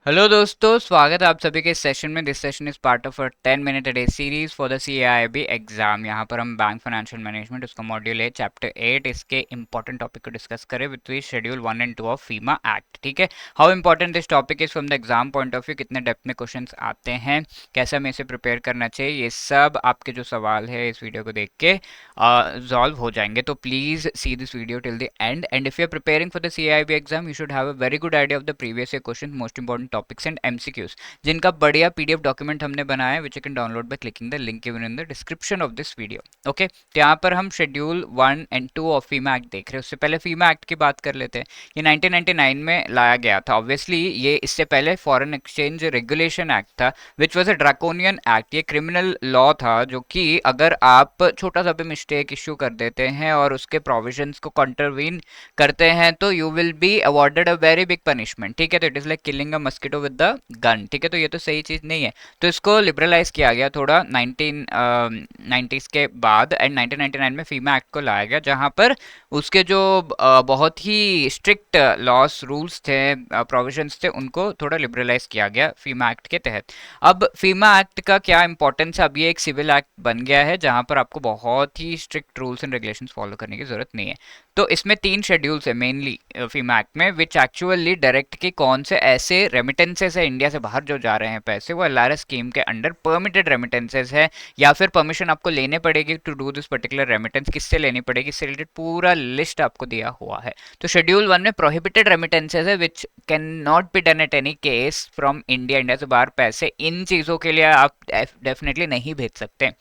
Hello दोस्तों, स्वागत है आप सभी के इस सेशन में। This session is part of a 10 minute a day series for the CIB exam. यहाँ पर हम बैंक फाइनेंशियल मैनेजमेंट उसका मॉड्यूल है चैप्टर 8 इसके इंपॉर्टेंट टॉपिक को डिस्कस करें with schedule 1 and 2 of FEMA act. ठीक है, how important this topic is from the exam point of view, कितने डेप्थ में क्वेश्चन आते हैं, कैसे हमें इसे प्रिपेयर करना चाहिए, ये सब आपके जो सवाल है इस वीडियो को देख के रिजॉल्व हो जाएंगे। तो please see this video till the end if you are preparing for the CIB exam you should have a very good idea of the previous year question, most important topics and MCQs, जिनका बढ़िया PDF document हमने बनाया है which you can download by clicking the link given in the description of this video. Okay, तो यहाँ पर हम schedule 1 and 2 of FEMA act देख रहे हैं। उससे पहले फीमा एक्ट की बात कर लेते हैं। ये 1999 में लाया गया था। ऑब्वियसली ये इससे पहले फॉरेन एक्सचेंज रेगुलेशन एक्ट था which was a draconian act. ये क्रिमिनल लॉ था जो कि अगर आप छोटा सा भी मिस्टेक इश्यू कर देते हैं और उसके प्रोविजंस को कंट्रवीन करते हैं तो you will be awarded a very big punishment. ठीक है, तो it is like killing a mosquito with the gun. ठीक है, तो ये तो सही चीज नहीं है। तो इसको लिबरलाइज किया गया थोड़ा 1990s के बाद एंड 1999 में फीमा एक्ट को लाया गया, जहां पर उसके जो बहुत ही स्ट्रिक्ट लॉस रूल्स थे, प्रोविजंस थे, उनको थोड़ा लिबरलाइज किया गया फीमा एक्ट के तहत। अब फीमा एक्ट का क्या इंपॉर्टेंस है, अब ये एक सिविल एक्ट बन गया है जहां पर आपको बहुत ही strict rules and regulations follow करने की जरूरत नहीं है। तो इसमें 3 शेड्यूल्स है मेनली फीमा एक्ट में, विच एक्चुअली डायरेक्ट के कौन से ऐसे रेमिटेंसेस है इंडिया से बाहर जो जा रहे हैं पैसे, वो एलआरएस स्कीम के अंडर परमिटेड रेमिटेंसेस है, या फिर परमिशन आपको लेने पड़ेगी to do this particular remittance, किससे लेनी पड़ेगी, इससे रिलेटेड पूरा लिस्ट आपको दिया हुआ है। तो शेड्यूल 1 में प्रोहिबिटेड रेमिटेंसेस है which can not be done at any case from India. India से बाहर पैसे इन चीजों के लिए आप डेफिनेटली नहीं भेज सकते।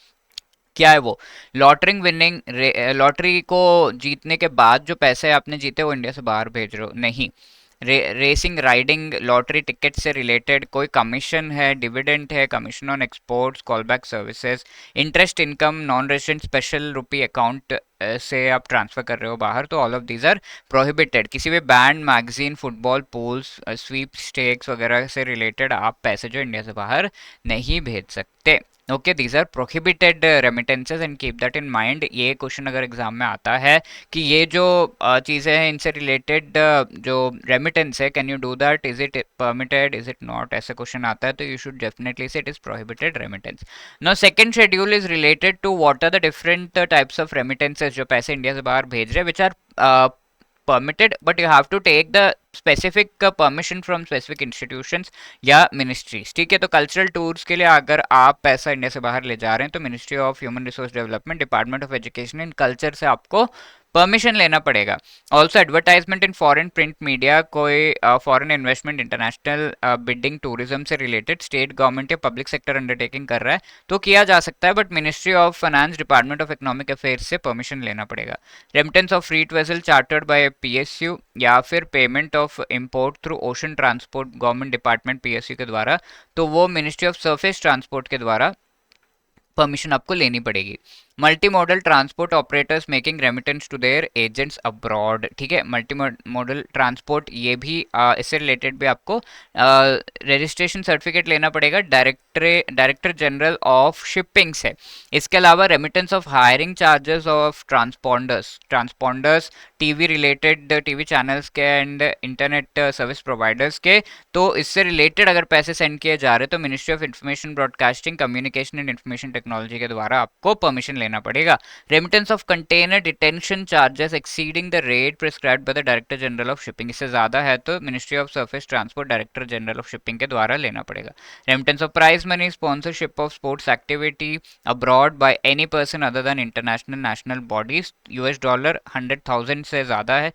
क्या है वो? लॉटरिंग विनिंग, लॉटरी को जीतने के बाद जो पैसे आपने जीते वो इंडिया से बाहर भेज रहे हो नहीं। रेसिंग, राइडिंग, लॉटरी टिकट से रिलेटेड कोई कमीशन है, डिविडेंड है, commission on exports, callback services, interest income, non resident special rupee account से आप ट्रांसफर कर रहे हो बाहर, तो all of these are prohibited. किसी भी band, magazine, football, pools, sweepstakes वगैरह से रिलेटेड आप पैसे जो इंडिया से बाहर नहीं भेज सकते। Okay, these are prohibited remittances and keep that in mind. ये क्वेश्चन अगर एग्जाम में आता है कि ये जो चीज़ें हैं इनसे रिलेटेड जो रेमिटेंस है, can you do that, is it permitted, is it not, ऐसा क्वेश्चन आता है तो you should definitely say it is prohibited remittance. Now second schedule is related to what are the different types of remittances जो पैसे India से बाहर भेज रहे हैं, which are permitted but you have to take the specific permission from specific institutions या ministries। ठीक है, तो कल्चरल टूर्स के लिए अगर आप पैसा इंडिया से बाहर ले जा रहे हैं तो ministry of human resource development, department of education and culture से आपको परमिशन लेना पड़ेगा। Also advertisement in foreign print media, कोई foreign investment, international bidding, tourism से रिलेटेड स्टेट गवर्नमेंट या पब्लिक सेक्टर अंडरटेकिंग कर रहा है तो किया जा सकता है, but ministry of finance, department of economic affairs से परमिशन लेना पड़ेगा। Remittance of freight vessel chartered by PSU या फिर payment of import through ocean transport government department PSU के द्वारा, तो वो मिनिस्ट्री ऑफ सरफेस ट्रांसपोर्ट के द्वारा परमिशन आपको लेनी पड़ेगी। Multi modal transport operators making remittance to their agents abroad. ठीक है, मल्टी मॉडल ट्रांसपोर्ट ये भी इससे रिलेटेड भी आपको रजिस्ट्रेशन सर्टिफिकेट लेना पड़ेगा डायरेक्टर जनरल ऑफ शिपिंग से। इसके अलावा remittance of hiring charges of transponders TV related, TV channels के एंड इंटरनेट सर्विस प्रोवाइडर्स के, तो इससे रिलेटेड अगर पैसे सेंड किए जा रहे तो ministry of information broadcasting communication and information technology के द्वारा आपको परमिशन लेना पड़ेगा। Remittance of container detention charges exceeding the rate prescribed by the director general of shipping, इससे ज्यादा है तो ministry of surface transport director general of shipping के द्वारा लेना पड़ेगा। Remittance of prize money, sponsorship of sports activity abroad by any person other than international national bodies, US dollar 100,000 से ज्यादा है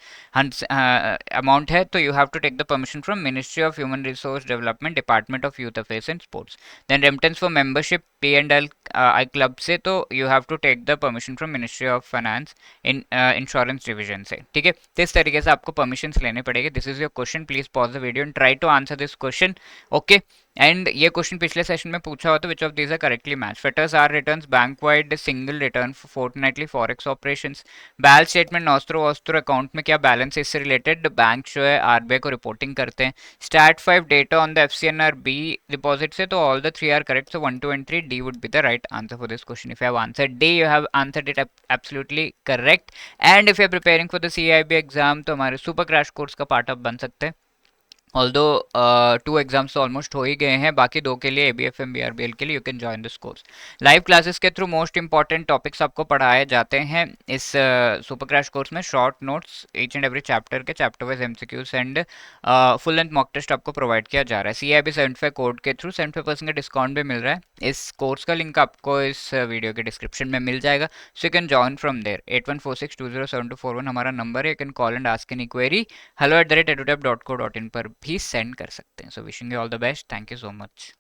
अमाउंट है तो you have to take the permission from ministry of human resource development, department of youth affairs and sports. Then remittance for membership P and L I club से, तो you have to take the permission from ministry of finance in insurance division से। ठीक है, तो इस तरीके से आपको परमिशन लेने पड़ेंगे। This is your question, please pause the video and try to answer this question. Okay, and ये क्वेश्चन पिछले सेशन में पूछा हुआ था, which of these are correctly match. FETERS are returns bank wide single return fortnightly forex operations. Balance statement nostro vostro account में क्या balance है इससे रिलेटेड बैंक जो है आरबीआई को रिपोर्टिंग करते हैं। Stat 5 data on the FCNR B deposit से, तो all the 3 are correct, so 1 2 and 3 D would be the right answer for this question. If you have answered D you have answered it absolutely correct. And if you are preparing for the CIB exam तो हमारे super crash course का part आप बन सकते हैं। Although 2 exams तो almost हो ही गए हैं, बाकी 2 के लिए एबीएफ एम बीआरबीएल के लिए you can join this course. Live classes के थ्रू मोस्ट इंपॉर्टेंट टॉपिक्स आपको पढ़ाए जाते हैं इस सुपर क्रैश कोर्स में। Short notes each and every chapter के, chapter wise MCQs and full length mock test आपको प्रोवाइड किया जा रहा है। सीआईबी 75 कोड के थ्रू 75% का डिस्काउंट भी मिल रहा है। इस कोर्स का लिंक आपको इस वीडियो के डिस्क्रिप्शन में मिल जाएगा, so you can join from there. 8146207241 हमारा नंबर है, you can call and ask any query hello@edutap.co.in पर भी सेंड कर सकते हैं। So wishing you all the best, thank you so much.